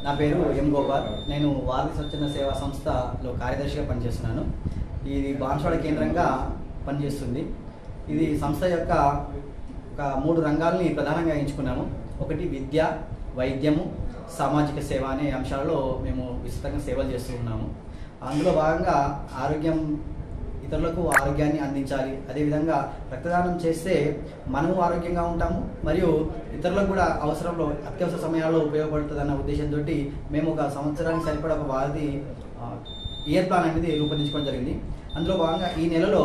నా పేరు ఎం గోపాల్. నేను వారధి స్వచ్ఛంద సేవా సంస్థలో కార్యదర్శిగా పనిచేస్తున్నాను. ఇది బాన్స్వాడ కేంద్రంగా పనిచేస్తుంది. ఇది సంస్థ యొక్క ఒక 3 రంగాల్ని ప్రధానంగా ఎంచుకున్నాము. ఒకటి విద్య, వైద్యము, సామాజిక సేవ అనే అంశాలలో మేము విస్తృతంగా సేవలు చేస్తూ ఉన్నాము. అందులో భాగంగా ఇతరులకు ఆరోగ్యాన్ని అందించాలి. అదేవిధంగా రక్తదానం చేస్తే మనము ఆరోగ్యంగా ఉంటాము, మరియు ఇతరులకు కూడా అత్యవసర సమయాల్లో ఉపయోగపడుతుందన్న ఉద్దేశంతో మేము ఒక సంవత్సరానికి సరిపడా ఒక వారధి ఇయర్ ప్లాన్ అనేది రూపొందించుకోవడం జరిగింది. అందులో భాగంగా ఈ నెలలో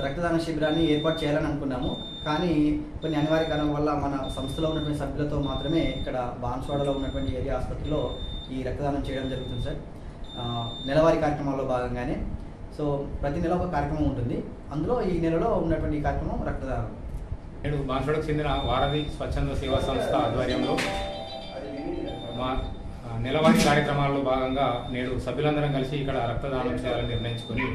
రక్తదాన శిబిరాన్ని ఏర్పాటు చేయాలని అనుకున్నాము. కానీ కొన్ని అనివార్య కారణం వల్ల మన సంస్థలో ఉన్నటువంటి సభ్యులతో మాత్రమే ఇక్కడ బాన్స్వాడలో ఉన్నటువంటి ఏరియా ఆసుపత్రిలో ఈ రక్తదానం చేయడం జరుగుతుంది సార్. నెలవారీ కార్యక్రమాల్లో భాగంగానే సో ప్రతి నెల ఒక కార్యక్రమం ఉంటుంది. అందులో ఈ నెలలో ఉన్నటువంటి కార్యక్రమం రక్తదానం. నేడు బాన్స్వాడకు చెందిన వారధి స్వచ్ఛంద సేవా సంస్థ ఆధ్వర్యంలో మా నెలవారీ కార్యక్రమాల్లో భాగంగా నేడు సభ్యులందరం కలిసి ఇక్కడ రక్తదానం చేయాలని నిర్ణయించుకొని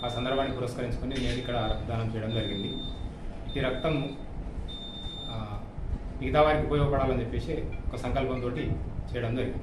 ఆ సందర్భాన్ని పురస్కరించుకొని నేడు ఇక్కడ రక్తదానం చేయడం జరిగింది. ఈ రక్తం మిగతా వారికి ఉపయోగపడాలని చెప్పేసి ఒక సంకల్పంతో చేయడం జరిగింది.